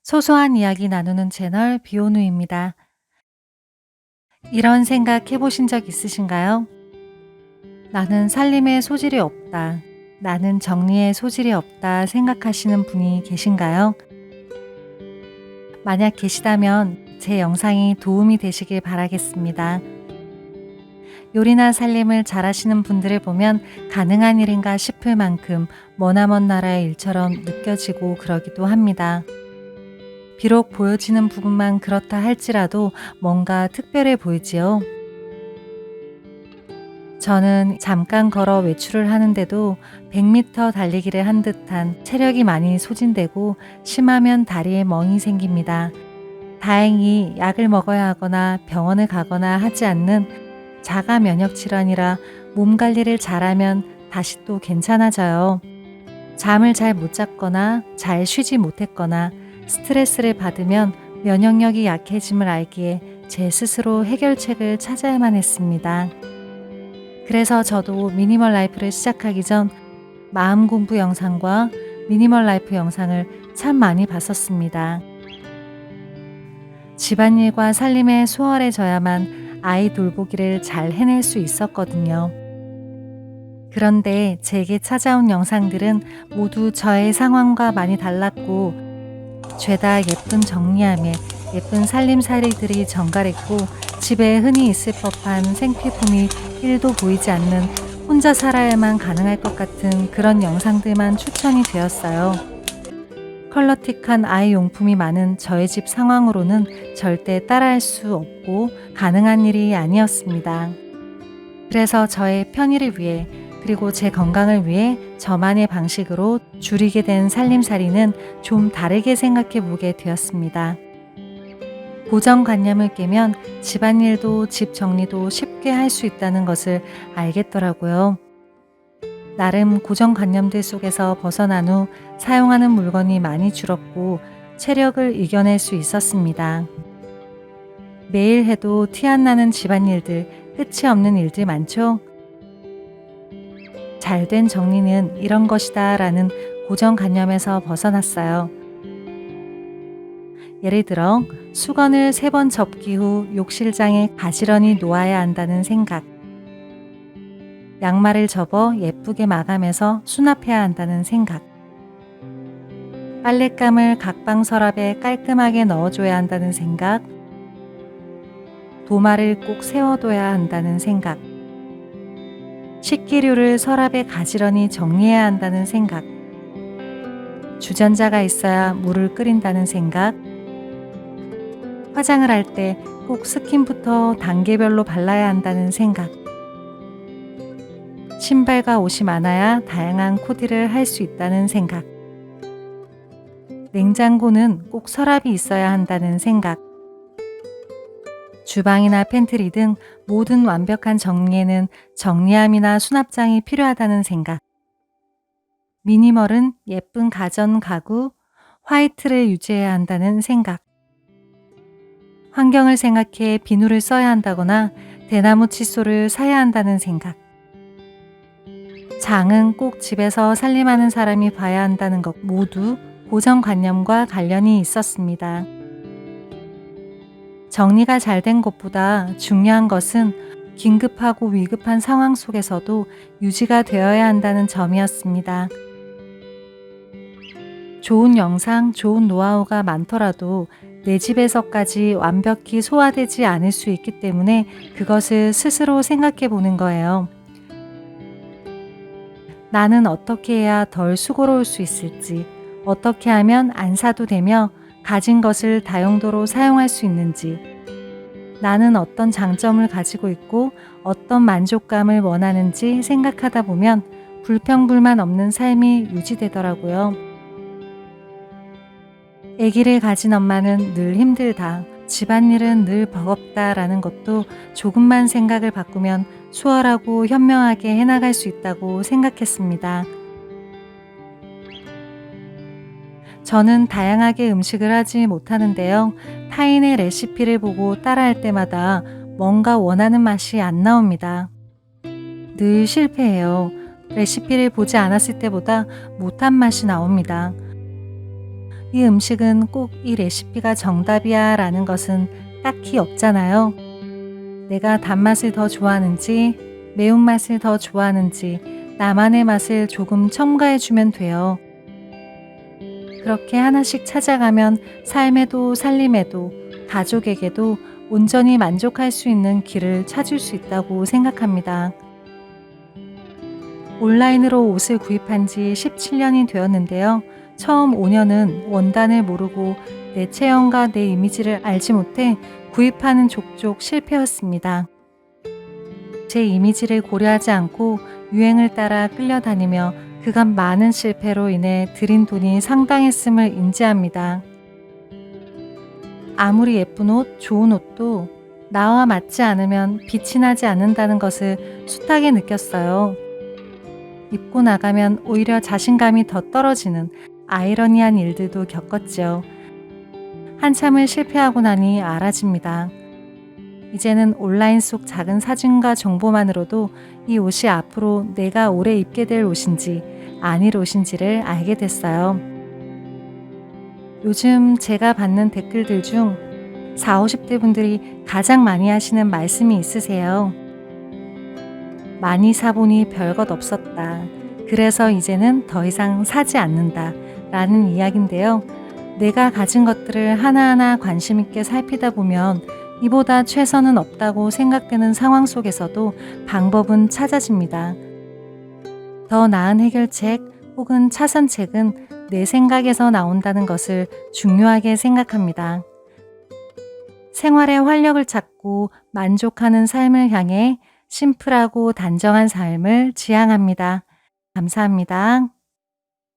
소소한 이야기 나누는 채널 비오누입니다. 이런 생각 해보신 적 있으신가요? 나는 살림에 소질이 없다. 나는 정리에 소질이 없다 생각하시는 분이 계신가요? 만약 계시다면 제 영상이 도움이 되시길 바라겠습니다. 요리나 살림을 잘하시는 분들을 보면 가능한 일인가 싶을 만큼 머나먼 나라의 일처럼 느껴지고 그러기도 합니다. 비록 보여지는 부분만 그렇다 할지라도 뭔가 특별해 보이지요. 저는 잠깐 걸어 외출을 하는데도 100m 달리기를 한 듯한 체력이 많이 소진되고 심하면 다리에 멍이 생깁니다. 다행히 약을 먹어야 하거나 병원을 가거나 하지 않는 자가 면역 질환이라 몸 관리를 잘하면 다시 또 괜찮아져요. 잠을 잘 못 잤거나 잘 쉬지 못했거나 스트레스를 받으면 면역력이 약해짐을 알기에 제 스스로 해결책을 찾아야만 했습니다. 그래서 저도 미니멀 라이프를 시작하기 전 마음 공부 영상과 미니멀 라이프 영상을 참 많이 봤었습니다. 집안일과 살림에 수월해져야만 아이 돌보기를 잘 해낼 수 있었거든요. 그런데 제게 찾아온 영상들은 모두 저의 상황과 많이 달랐고 죄다 예쁜 정리함에 예쁜 살림살이들이 정갈했고 집에 흔히 있을 법한 생필품이 1도 보이지 않는 혼자 살아야만 가능할 것 같은 그런 영상들만 추천이 되었어요. 컬러틱한 아이 용품이 많은 저의 집 상황으로는 절대 따라할 수 없고 가능한 일이 아니었습니다. 그래서 저의 편의를 위해 그리고 제 건강을 위해 저만의 방식으로 줄이게 된 살림살이는 좀 다르게 생각해 보게 되었습니다. 고정관념을 깨면 집안일도 집 정리도 쉽게 할 수 있다는 것을 알겠더라고요. 나름 고정관념들 속에서 벗어난 후 사용하는 물건이 많이 줄었고 체력을 이겨낼 수 있었습니다. 매일 해도 티 안 나는 집안일들, 끝이 없는 일들 많죠? 잘된 정리는 이런 것이다 라는 고정관념에서 벗어났어요. 예를 들어 수건을 3번 접기 후 욕실장에 가지런히 놓아야 한다는 생각, 양말을 접어 예쁘게 마감해서 수납해야 한다는 생각, 빨랫감을 각방 서랍에 깔끔하게 넣어줘야 한다는 생각, 도마를 꼭 세워둬야 한다는 생각, 식기류를 서랍에 가지런히 정리해야 한다는 생각, 주전자가 있어야 물을 끓인다는 생각, 화장을 할 때 꼭 스킨부터 단계별로 발라야 한다는 생각, 신발과 옷이 많아야 다양한 코디를 할 수 있다는 생각, 냉장고는 꼭 서랍이 있어야 한다는 생각, 주방이나 팬트리 등 모든 완벽한 정리에는 정리함이나 수납장이 필요하다는 생각, 미니멀은 예쁜 가전 가구, 화이트를 유지해야 한다는 생각, 환경을 생각해 비누를 써야 한다거나 대나무 칫솔을 사야 한다는 생각, 장은 꼭 집에서 살림하는 사람이 봐야 한다는 것 모두 고정관념과 관련이 있었습니다. 정리가 잘 된 것보다 중요한 것은 긴급하고 위급한 상황 속에서도 유지가 되어야 한다는 점이었습니다. 좋은 영상, 좋은 노하우가 많더라도 내 집에서까지 완벽히 소화되지 않을 수 있기 때문에 그것을 스스로 생각해 보는 거예요. 나는 어떻게 해야 덜 수고로울 수 있을지, 어떻게 하면 안 사도 되며 가진 것을 다용도로 사용할 수 있는지, 나는 어떤 장점을 가지고 있고 어떤 만족감을 원하는지 생각하다 보면 불평불만 없는 삶이 유지되더라고요. 아기를 가진 엄마는 늘 힘들다, 집안일은 늘 버겁다라는 것도 조금만 생각을 바꾸면 수월하고 현명하게 해나갈 수 있다고 생각했습니다. 저는 다양하게 음식을 하지 못하는데요. 타인의 레시피를 보고 따라할 때마다 뭔가 원하는 맛이 안 나옵니다. 늘 실패해요. 레시피를 보지 않았을 때보다 못한 맛이 나옵니다. 이 음식은 꼭 이 레시피가 정답이야 라는 것은 딱히 없잖아요. 내가 단맛을 더 좋아하는지, 매운맛을 더 좋아하는지, 나만의 맛을 조금 첨가해주면 돼요. 그렇게 하나씩 찾아가면 삶에도 살림에도 가족에게도 온전히 만족할 수 있는 길을 찾을 수 있다고 생각합니다. 온라인으로 옷을 구입한 지 17년이 되었는데요. 처음 5년은 원단을 모르고 내 체형과 내 이미지를 알지 못해 구입하는 족족 실패였습니다. 제 이미지를 고려하지 않고 유행을 따라 끌려다니며 그간 많은 실패로 인해 들인 돈이 상당했음을 인지합니다. 아무리 예쁜 옷, 좋은 옷도 나와 맞지 않으면 빛이 나지 않는다는 것을 숱하게 느꼈어요. 입고 나가면 오히려 자신감이 더 떨어지는 아이러니한 일들도 겪었죠. 한참을 실패하고 나니 알아집니다. 이제는 온라인 속 작은 사진과 정보만으로도 이 옷이 앞으로 내가 오래 입게 될 옷인지 아닐 옷인지를 알게 됐어요. 요즘 제가 받는 댓글들 중 40, 50대 분들이 가장 많이 하시는 말씀이 있으세요. 많이 사보니 별것 없었다. 그래서 이제는 더 이상 사지 않는다. 라는 이야기인데요. 내가 가진 것들을 하나하나 관심 있게 살피다 보면 이보다 최선은 없다고 생각되는 상황 속에서도 방법은 찾아집니다. 더 나은 해결책 혹은 차선책은 내 생각에서 나온다는 것을 중요하게 생각합니다. 생활의 활력을 찾고 만족하는 삶을 향해 심플하고 단정한 삶을 지향합니다. 감사합니다.